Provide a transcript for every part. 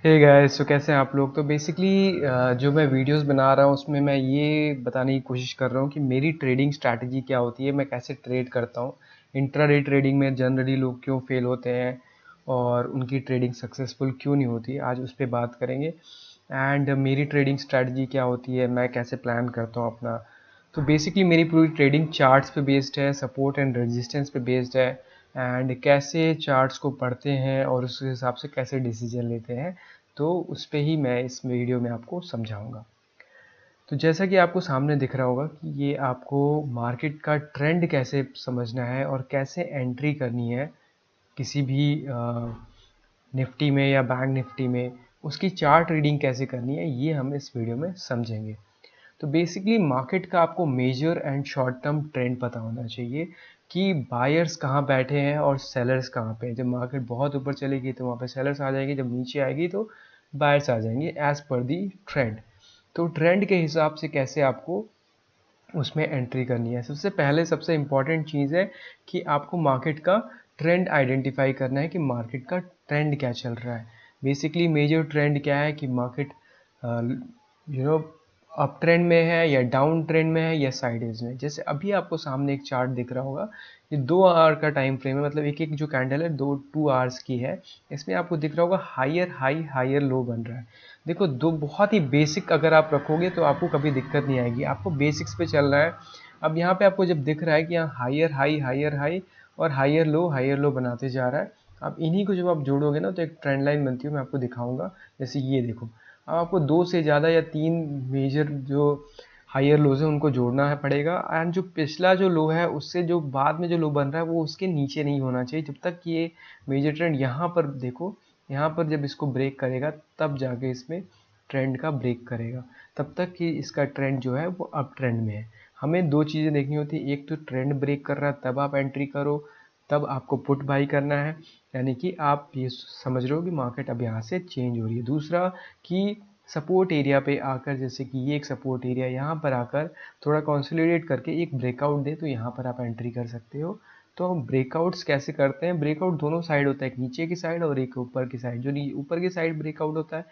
Hey guys, तो कैसे हैं आप लोग। तो बेसिकली जो मैं वीडियोस बना रहा हूँ उसमें मैं ये बताने की कोशिश कर रहा हूँ कि मेरी ट्रेडिंग स्ट्रैटेजी क्या होती है, मैं कैसे ट्रेड करता हूँ। इंट्राडे ट्रेडिंग में जनरली लोग क्यों फेल होते हैं और उनकी ट्रेडिंग सक्सेसफुल क्यों नहीं होती, आज उस पर बात करेंगे। एंड मेरी ट्रेडिंग स्ट्रैटेजी क्या होती है, मैं कैसे प्लान करता हूँ अपना। तो बेसिकली मेरी पूरी ट्रेडिंग चार्ट्स पे बेस्ड है, सपोर्ट एंड रेजिस्टेंस पे बेस्ड है। एंड कैसे चार्ट्स को पढ़ते हैं और उस हिसाब से कैसे डिसीजन लेते हैं, तो उस पे ही मैं इस वीडियो में आपको समझाऊंगा। तो जैसा कि आपको सामने दिख रहा होगा कि ये आपको मार्केट का ट्रेंड कैसे समझना है और कैसे एंट्री करनी है किसी भी निफ्टी में या बैंक निफ्टी में, उसकी चार्ट रीडिंग कैसे करनी है, ये हम इस वीडियो में समझेंगे। तो बेसिकली मार्केट का आपको major and short term trend पता होना चाहिए कि बायर्स कहाँ बैठे हैं और सेलर्स कहाँ पे हैं। जब मार्केट बहुत ऊपर चलेगी तो वहाँ पे सेलर्स आ जाएंगे, जब नीचे आएगी तो बायर्स आ जाएंगे एज पर दी ट्रेंड। तो ट्रेंड के हिसाब से कैसे आपको उसमें एंट्री करनी है, सबसे पहले सबसे इम्पॉर्टेंट चीज़ है कि आपको मार्केट का ट्रेंड आइडेंटिफाई करना है कि मार्केट का ट्रेंड क्या चल रहा है। बेसिकली मेजर ट्रेंड क्या है कि market you know up trend में है या डाउन ट्रेंड में है या साइडेज में। जैसे अभी आपको सामने एक चार्ट दिख रहा होगा, ये 2 आवर का टाइम फ्रेम है, मतलब एक एक जो कैंडल है 2 आवर्स की है। इसमें आपको दिख रहा होगा हायर हाई हायर लो बन रहा है। देखो, दो बहुत ही बेसिक अगर आप रखोगे तो आपको कभी दिक्कत नहीं आएगी, आपको बेसिक्स पे चल रहा है। अब यहाँ पे आपको जब दिख रहा है कि यहाँ हायर हाई और हायर लो बनाते जा रहा है, अब इन्हीं को जब आप जोड़ोगे ना तो एक ट्रेंड लाइन बनती है, मैं आपको दिखाऊंगा। जैसे ये देखो, अब आपको 2 से ज़्यादा या 3 मेजर जो हायर लोज है उनको जोड़ना है पड़ेगा। एंड जो पिछला जो लो है उससे जो बाद में जो लो बन रहा है वो उसके नीचे नहीं होना चाहिए। जब तक ये मेजर ट्रेंड यहाँ पर देखो, यहाँ पर जब इसको ब्रेक करेगा तब जाके इसमें ट्रेंड का ब्रेक करेगा, तब तक कि इसका ट्रेंड जो है वो अप ट्रेंड में है। हमें दो चीज़ें देखनी होती है, एक तो ट्रेंड ब्रेक कर रहा है तब आप एंट्री करो, तब आपको पुट बाई करना है, यानी कि आप ये समझ रहे हो कि मार्केट अब यहाँ से चेंज हो रही है। दूसरा कि सपोर्ट एरिया पे आकर, जैसे कि ये एक सपोर्ट एरिया, यहाँ पर आकर थोड़ा कंसोलिडेट करके एक ब्रेकआउट दे तो यहाँ पर आप एंट्री कर सकते हो। तो हम ब्रेकआउट्स कैसे करते हैं, ब्रेकआउट दोनों साइड होता है, एक नीचे की साइड और एक ऊपर की साइड। जो ऊपर की साइड ब्रेकआउट होता है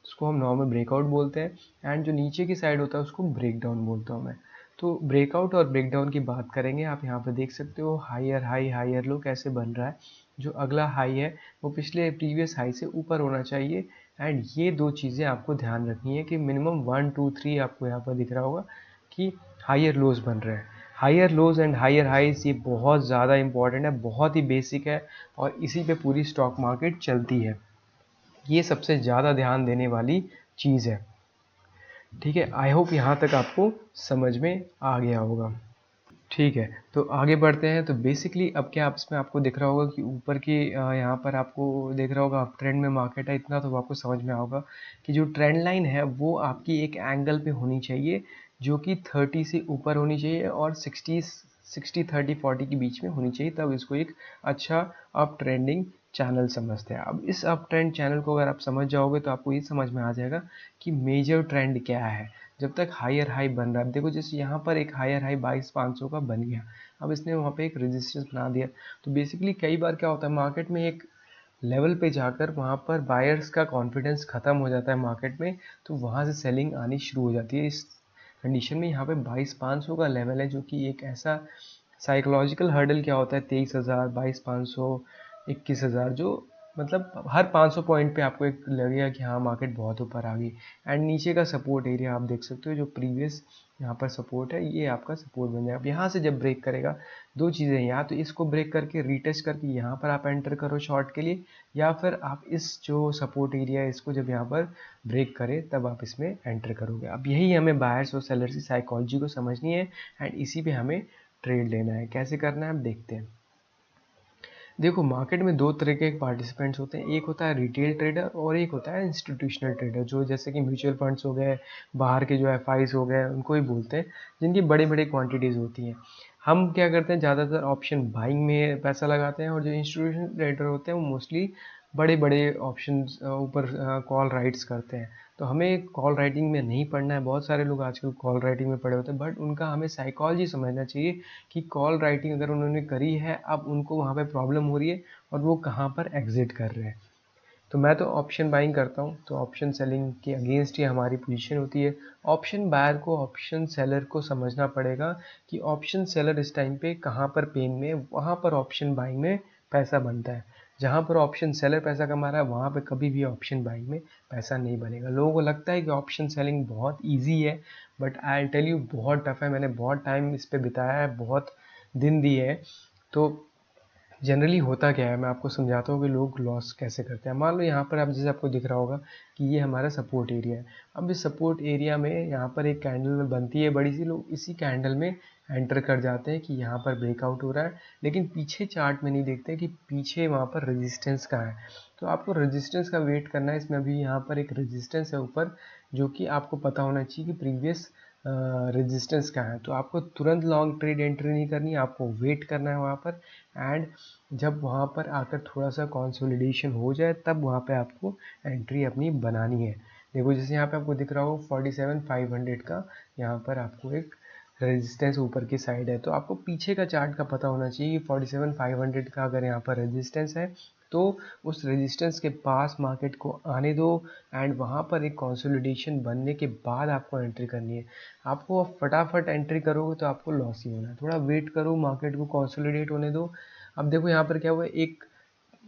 उसको हम नॉर्मल ब्रेकआउट बोलते हैं, एंड जो नीचे की साइड होता है उसको ब्रेक डाउन बोलता हूँ मैं। तो ब्रेकआउट और ब्रेक डाउन की बात करेंगे। आप यहाँ पर देख सकते हो हायर हाई हायर लो कैसे बन रहा है। जो अगला हाई है वो पिछले प्रीवियस हाई से ऊपर होना चाहिए। एंड ये दो चीज़ें आपको ध्यान रखनी है कि मिनिमम 1 2 3 आपको यहाँ पर दिख रहा होगा कि हायर लोज बन रहे हैं। Higher lows and higher highs ये बहुत ज़्यादा इंपॉर्टेंट है, बहुत ही बेसिक है, और इसी पे पूरी स्टॉक मार्केट चलती है। ये सबसे ज़्यादा ध्यान देने वाली चीज़ है। ठीक है, आई होप यहाँ तक आपको समझ में आ गया होगा। ठीक है, तो आगे बढ़ते हैं। तो बेसिकली अब क्या आप इसमें आपको दिख रहा होगा कि ऊपर की यहाँ पर आपको दिख रहा होगा अप ट्रेंड में मार्केट है, इतना तो आपको समझ में आएगा कि जो ट्रेंड लाइन है वो आपकी एक एंगल पे होनी चाहिए, जो कि 30 से ऊपर होनी चाहिए और 60 30 40 के बीच में होनी चाहिए, तब इसको एक अच्छा अप ट्रेंडिंग चैनल समझते हैं। अब इस अप ट्रेंड चैनल को अगर आप समझ जाओगे तो आपको ये समझ में आ जाएगा कि मेजर ट्रेंड क्या है। जब तक हायर हाई बन रहा है, देखो जैसे यहाँ पर एक हायर हाई 22,500 का बन गया, अब इसने वहाँ पे एक रेजिस्टेंस बना दिया। तो बेसिकली कई बार क्या होता है मार्केट में, एक लेवल पे जाकर वहाँ पर बायर्स का कॉन्फिडेंस ख़त्म हो जाता है मार्केट में, तो वहाँ से सेलिंग आनी शुरू हो जाती है। इस कंडीशन में यहाँ पे 22,500 का लेवल है, जो कि एक ऐसा साइकोलॉजिकल हर्डल क्या होता है, 23,000 22,500 21,000, जो मतलब हर 500 पॉइंट पे आपको एक लगेगा कि हाँ मार्केट बहुत ऊपर आ गई। एंड नीचे का सपोर्ट एरिया आप देख सकते हो, जो प्रीवियस यहाँ पर सपोर्ट है ये आपका सपोर्ट बन जाएगा। अब यहाँ से जब ब्रेक करेगा, दो चीज़ें, या तो इसको ब्रेक करके रीटेस्ट करके यहाँ पर आप एंटर करो शॉर्ट के लिए, या फिर आप इस जो सपोर्ट एरिया है इसको जब यहाँ पर ब्रेक करे तब आप इसमें एंटर करोगे। अब यही हमें बायर्स और सेलर्स की साइकोलॉजी को समझनी है, एंड इसी पे हमें ट्रेड लेना है। कैसे करना है अब देखते हैं। देखो, मार्केट में दो तरह के पार्टिसिपेंट्स होते हैं, एक होता है रिटेल ट्रेडर और एक होता है इंस्टीट्यूशनल ट्रेडर, जो जैसे कि म्यूचुअल फंड्स हो गए, बाहर के जो एफआईज हो गए, उनको ही बोलते हैं, जिनकी बड़ी बड़ी क्वांटिटीज़ होती हैं। हम क्या करते हैं, ज़्यादातर ऑप्शन बाइंग में पैसा लगाते हैं, और जो इंस्टीट्यूशनल ट्रेडर होते हैं वो मोस्टली बड़े बड़े ऑप्शन ऊपर कॉल राइट्स करते हैं। तो हमें कॉल राइटिंग में नहीं पढ़ना है, बहुत सारे लोग आजकल कॉल राइटिंग में पढ़े होते हैं, बट उनका हमें साइकोलॉजी समझना चाहिए कि कॉल राइटिंग अगर उन्होंने करी है, अब उनको वहाँ पे प्रॉब्लम हो रही है और वो कहाँ पर एग्जिट कर रहे हैं। तो मैं तो ऑप्शन बाइंग करता हूँ, तो ऑप्शन सेलिंग के अगेंस्ट ही हमारी पोजीशन होती है। ऑप्शन बायर को ऑप्शन सेलर को समझना पड़ेगा कि ऑप्शन सेलर इस टाइम पे कहाँ पर पेन में, वहाँ पर ऑप्शन बाइंग में पैसा बनता है। जहाँ पर ऑप्शन सेलर पैसा कमा रहा है वहाँ पे कभी भी ऑप्शन बाइंग में पैसा नहीं बनेगा। लोगों को लगता है कि ऑप्शन सेलिंग बहुत ईजी है, बट आई टेल यू बहुत टफ है। मैंने बहुत टाइम इस पर बिताया है, बहुत दिन दिए है। तो जनरली होता क्या है, मैं आपको समझाता हूँ कि लोग लॉस कैसे करते हैं। मान लो यहाँ पर आप, जैसे आपको दिख रहा होगा कि ये हमारा सपोर्ट एरिया है। अब इस सपोर्ट एरिया में यहाँ पर एक कैंडल बनती है बड़ी सी, लोग इसी कैंडल में एंटर कर जाते हैं कि यहाँ पर ब्रेकआउट हो रहा है, लेकिन पीछे चार्ट में नहीं देखते कि पीछे वहाँ पर रेजिस्टेंस कहाँ है। तो आपको रेजिस्टेंस का वेट करना है। इसमें अभी यहाँ पर एक रेजिस्टेंस है ऊपर, जो कि आपको पता होना चाहिए कि प्रीवियस रेजिस्टेंस क्या है। तो आपको तुरंत लॉन्ग ट्रेड एंट्री नहीं करनी है, आपको वेट करना है वहाँ पर। एंड जब वहाँ पर आकर थोड़ा सा कंसोलिडेशन हो जाए तब वहाँ पे आपको एंट्री अपनी बनानी है। देखो जैसे यहाँ पे आपको दिख रहा हो 47,500 का यहाँ पर आपको एक रेजिस्टेंस ऊपर की साइड है। तो आपको पीछे का चार्ट का पता होना चाहिए कि 47,500 का अगर यहाँ पर रेजिस्टेंस है तो उस रेजिस्टेंस के पास मार्केट को आने दो, एंड वहाँ पर एक कंसोलिडेशन बनने के बाद आपको एंट्री करनी है। आपको फटाफट एंट्री करोगे तो आपको लॉस ही होना है। थोड़ा वेट करो, मार्केट को कंसोलिडेट होने दो। अब देखो यहाँ पर क्या हुआ, एक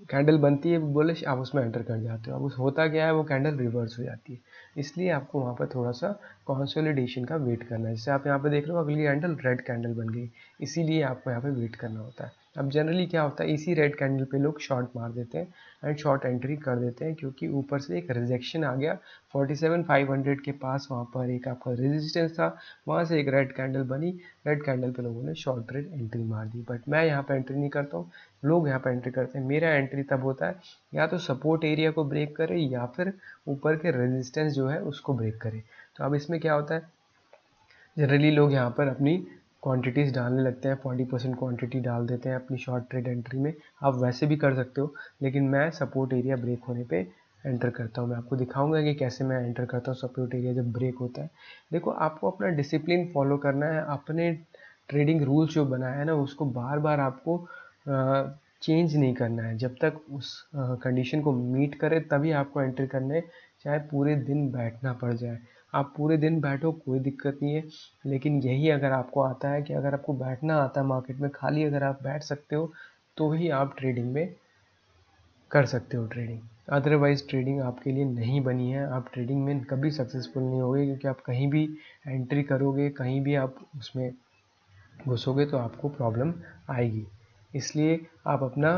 कैंडल बनती है बुलिश, आप उसमें एंटर कर जाते हो। अब उस होता क्या है, वो कैंडल रिवर्स हो जाती है। इसलिए आपको वहाँ पर थोड़ा सा कंसोलिडेशन का वेट करना है। जैसे आप यहाँ पे देख रहे हो अगली कैंडल रेड कैंडल बन गई, इसीलिए आपको यहाँ पे वेट करना होता है। अब जनरली क्या होता है, इसी रेड कैंडल पे लोग शॉर्ट मार देते हैं एंड शॉर्ट एंट्री कर देते हैं, क्योंकि ऊपर से एक रिजेक्शन आ गया 47,500 के पास। वहाँ पर एक आपका रेजिस्टेंस था, वहाँ से एक रेड कैंडल बनी, रेड कैंडल पे लोगों ने शॉर्ट ट्रेड एंट्री मार दी। बट मैं यहाँ पे एंट्री नहीं करता हूँ, लोग यहाँ पर एंट्री करते हैं। मेरा एंट्री तब होता है या तो सपोर्ट एरिया को ब्रेक करे या फिर ऊपर के रेजिस्टेंस जो है उसको ब्रेक करे। तो अब इसमें क्या होता है, जनरली लोग यहाँ पर अपनी क्वांटिटीज़ डालने लगते हैं, 40% क्वांटिटी डाल देते हैं अपनी शॉर्ट ट्रेड एंट्री में। आप वैसे भी कर सकते हो, लेकिन मैं सपोर्ट एरिया ब्रेक होने पे एंटर करता हूँ। मैं आपको दिखाऊंगा कि कैसे मैं एंटर करता हूँ सपोर्ट एरिया जब ब्रेक होता है। देखो आपको अपना डिसिप्लिन फॉलो करना है, अपने ट्रेडिंग रूल्स जो बनाया है ना उसको बार बार आपको चेंज नहीं करना है। जब तक उस कंडीशन को मीट करे तभी आपको एंट्री करना है, चाहे पूरे दिन बैठना पड़ जाए। आप पूरे दिन बैठो कोई दिक्कत नहीं है, लेकिन यही अगर आपको आता है कि अगर आपको बैठना आता है मार्केट में, खाली अगर आप बैठ सकते हो तो ही आप ट्रेडिंग में कर सकते हो ट्रेडिंग। अदरवाइज़ ट्रेडिंग आपके लिए नहीं बनी है। आप ट्रेडिंग में कभी सक्सेसफुल नहीं होगे, क्योंकि आप कहीं भी एंट्री करोगे, कहीं भी आप उसमें घुसोगे तो आपको प्रॉब्लम आएगी। इसलिए आप अपना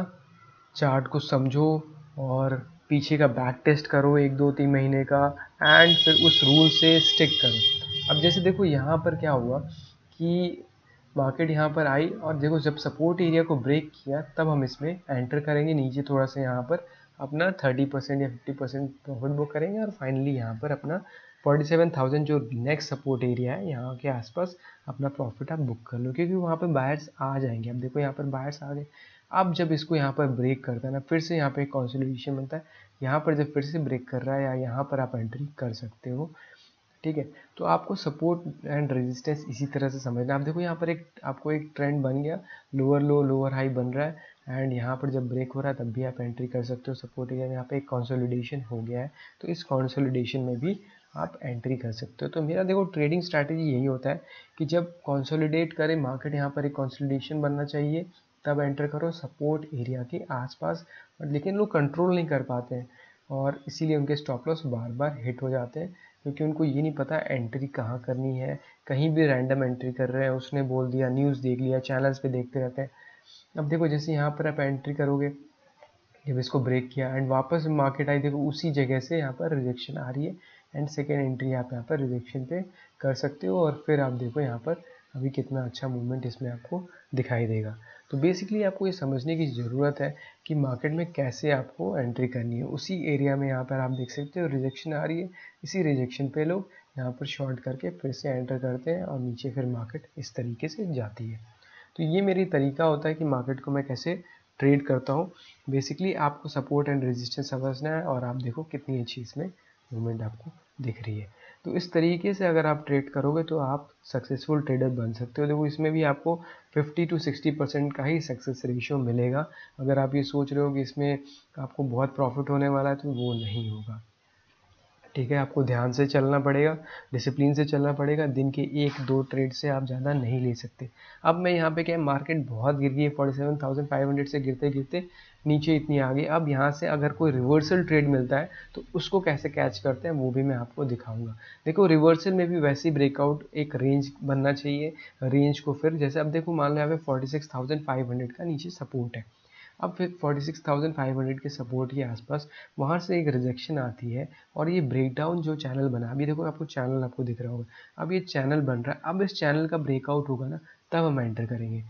चार्ट को समझो और पीछे का बैक टेस्ट करो 1 2 3 महीने का, एंड फिर उस रूल से स्टिक करो। अब जैसे देखो यहाँ पर क्या हुआ कि मार्केट यहाँ पर आई, और देखो जब सपोर्ट एरिया को ब्रेक किया तब हम इसमें एंटर करेंगे। नीचे थोड़ा सा यहाँ पर अपना 30% या 50% प्रॉफिट बुक करेंगे, और फाइनली यहाँ पर अपना 47,000 जो नेक्स्ट सपोर्ट एरिया है यहाँ के आसपास अपना प्रॉफिट आप बुक कर लो, क्योंकि वहाँ पर बायर्स आ जाएंगे। अब देखो यहाँ पर बायर्स आ गए। अब जब इसको यहाँ पर ब्रेक करता है ना, फिर से यहाँ पे एक कंसोलिडेशन बनता है। यहाँ पर जब फिर से ब्रेक कर रहा है या यहाँ पर आप एंट्री कर सकते हो, ठीक है। तो आपको सपोर्ट एंड रेजिस्टेंस इसी तरह से समझना। आप देखो यहाँ पर एक आपको एक ट्रेंड बन गया, लोअर लो लोअर हाई बन रहा है, एंड यहाँ पर जब ब्रेक हो रहा है तब भी आप एंट्री कर सकते हो सपोर्ट एरिया में। यहाँ पे एक कंसोलिडेशन हो गया है, तो इस कंसोलिडेशन में भी आप एंट्री कर सकते हो। तो मेरा देखो ट्रेडिंग स्ट्रैटेजी यही होता है कि जब कंसोलिडेट करे मार्केट, यहाँ पर एक कंसोलिडेशन बनना चाहिए, तब एंटर करो सपोर्ट एरिया के आसपास। बट लेकिन लोग कंट्रोल नहीं कर पाते हैं, और इसीलिए उनके स्टॉप लॉस बार बार हिट हो जाते हैं, क्योंकि उनको ये नहीं पता एंट्री कहाँ करनी है। कहीं भी रैंडम एंट्री कर रहे हैं, उसने बोल दिया, न्यूज़ देख लिया, चैनल्स पे देखते रहते हैं। अब देखो जैसे यहाँ पर आप एंट्री करोगे, जब इसको ब्रेक किया एंड वापस मार्केट आई, देखो उसी जगह से यहाँ पर रिजेक्शन आ रही है, एंड सेकेंड एंट्री आप यहाँ पर रिजेक्शन पे कर सकते हो। और फिर आप देखो यहाँ पर अभी कितना अच्छा मूवमेंट इसमें आपको दिखाई देगा। तो बेसिकली आपको ये समझने की ज़रूरत है कि मार्केट में कैसे आपको एंट्री करनी है। उसी एरिया में यहाँ पर आप देख सकते हो रिजेक्शन आ रही है, इसी रिजेक्शन पे लोग यहाँ पर शॉर्ट करके फिर से एंटर करते हैं, और नीचे फिर मार्केट इस तरीके से जाती है। तो ये मेरी तरीका होता है कि मार्केट को मैं कैसे ट्रेड करता हूँ। बेसिकली आपको सपोर्ट एंड रेजिस्टेंस समझना है, और आप देखो कितनी अच्छी इसमें मूवमेंट आपको दिख रही है। तो इस तरीके से अगर आप ट्रेड करोगे तो आप सक्सेसफुल ट्रेडर बन सकते हो। देखो इसमें भी आपको 50 to 60% का ही सक्सेस रेशियो मिलेगा। अगर आप ये सोच रहे हो कि इसमें आपको बहुत प्रॉफिट होने वाला है तो वो नहीं होगा। ठीक है, आपको ध्यान से चलना पड़ेगा, डिसिप्लिन से चलना पड़ेगा, दिन के 1-2 ट्रेड से आप ज़्यादा नहीं ले सकते। अब मैं यहाँ पे क्या है, मार्केट बहुत गिर गई है, 47,500 से गिरते गिरते नीचे इतनी आ गई। अब यहाँ से अगर कोई रिवर्सल ट्रेड मिलता है तो उसको कैसे कैच करते हैं वो भी मैं आपको दिखाऊंगा। देखो रिवर्सल में भी वैसे ही ब्रेकआउट एक रेंज बनना चाहिए, रेंज को फिर जैसे अब देखो मान लो यहाँ पे 46,500 का नीचे सपोर्ट है, अब फिर 46,500 के सपोर्ट के आसपास वहाँ से एक रिजेक्शन आती है और ये ब्रेकडाउन जो चैनल बना, अभी देखो आपको चैनल आपको दिख रहा होगा, अब ये चैनल बन रहा है, अब इस चैनल का ब्रेकआउट होगा ना तब हम एंटर करेंगे।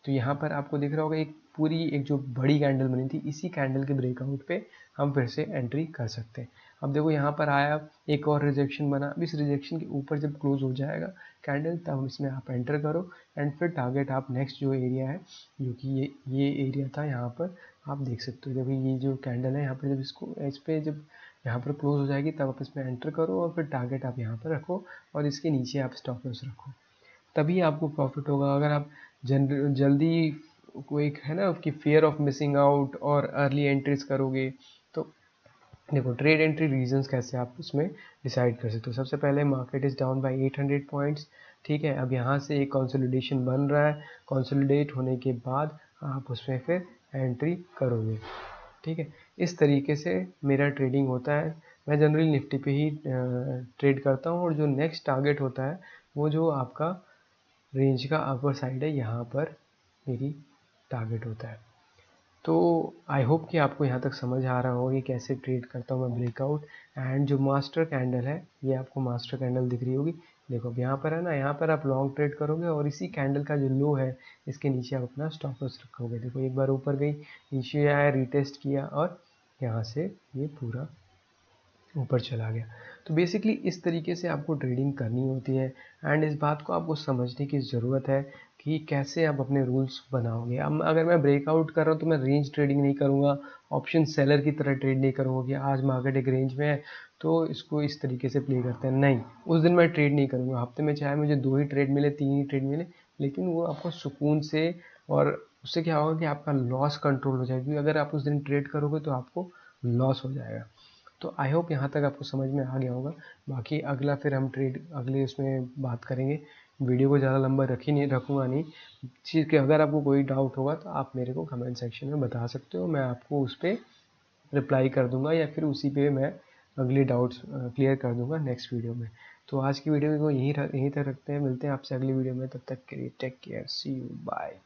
तो यहाँ पर आपको दिख रहा होगा एक पूरी एक जो बड़ी कैंडल बनी थी, इसी कैंडल के ब्रेकआउट पे हम फिर से एंट्री कर सकते हैं। अब देखो यहाँ पर आया, एक और रिजेक्शन बना, अब इस रिजेक्शन के ऊपर जब क्लोज हो जाएगा कैंडल तब इसमें आप एंटर करो एंड फिर टारगेट आप नेक्स्ट जो एरिया है, जो कि ये एरिया था, यहाँ पर आप देख सकते हो। जब ये जो कैंडल है यहाँ पर जब इसको एज पे जब यहाँ पर क्लोज हो जाएगी तब आप इसमें एंटर करो और फिर टारगेट आप यहाँ पर रखो और इसके नीचे आप स्टॉप लॉस रखो, तभी आपको प्रॉफिट होगा। अगर आप जल्दी कोई है ना कि फियर ऑफ मिसिंग आउट और अर्ली एंट्रीज करोगे तो देखो ट्रेड एंट्री रीजंस कैसे आप उसमें डिसाइड कर सकते हो। सबसे पहले market is down by 800 points, ठीक है। अब यहाँ से एक कंसोलिडेशन बन रहा है, कंसोलिडेट होने के बाद आप उसमें फिर एंट्री करोगे, ठीक है। इस तरीके से मेरा ट्रेडिंग होता है। मैं जनरली निफ्टी पे ही ट्रेड करता हूँ और जो नेक्स्ट टारगेट होता है वो जो आपका रेंज का अपर साइड है, यहाँ पर मेरी टारगेट होता है। तो आई होप कि आपको यहाँ तक समझ आ रहा होगा कि कैसे ट्रेड करता हूँ मैं ब्रेकआउट। एंड जो मास्टर कैंडल है, ये आपको मास्टर कैंडल दिख रही होगी, देखो अब यहाँ पर है ना, यहाँ पर आप लॉन्ग ट्रेड करोगे और इसी कैंडल का जो लो है इसके नीचे आप अपना स्टॉप लॉस रखोगे। देखो एक बार ऊपर गई, नीचे आया, रिटेस्ट किया और यहाँ से ये पूरा ऊपर चला गया। तो बेसिकली इस तरीके से आपको ट्रेडिंग करनी होती है एंड इस बात को आपको समझने की ज़रूरत है कि कैसे आप अपने रूल्स बनाओगे। अब अगर मैं ब्रेकआउट कर रहा हूँ तो मैं रेंज ट्रेडिंग नहीं करूँगा, ऑप्शन सेलर की तरह ट्रेड नहीं करूँगा कि आज मार्केट एक रेंज में है तो इसको इस तरीके से प्ले करते हैं, नहीं, उस दिन मैं ट्रेड नहीं करूँगा। हफ्ते में चाहे मुझे 2 ही ट्रेड मिले, 3 ही ट्रेड मिले, लेकिन वो आपको सुकून से, और उससे क्या होगा कि आपका लॉस कंट्रोल हो जाएगा, क्योंकि अगर आप उस दिन ट्रेड करोगे तो आपको लॉस हो जाएगा। तो आई होप यहाँ तक आपको समझ में आ गया होगा। बाकी अगला फिर हम ट्रेड अगले उसमें बात करेंगे। वीडियो को ज़्यादा लंबा रखूँगा नहीं। चीज़ के अगर आपको कोई डाउट होगा तो आप मेरे को कमेंट सेक्शन में बता सकते हो, मैं आपको उस पर रिप्लाई कर दूंगा या फिर उसी पे मैं अगले डाउट्स क्लियर कर दूंगा नेक्स्ट वीडियो में। तो आज की वीडियो को यहीं तक रखते हैं, मिलते हैं आपसे अगली वीडियो में, तब तक के लिए take care, see you, bye.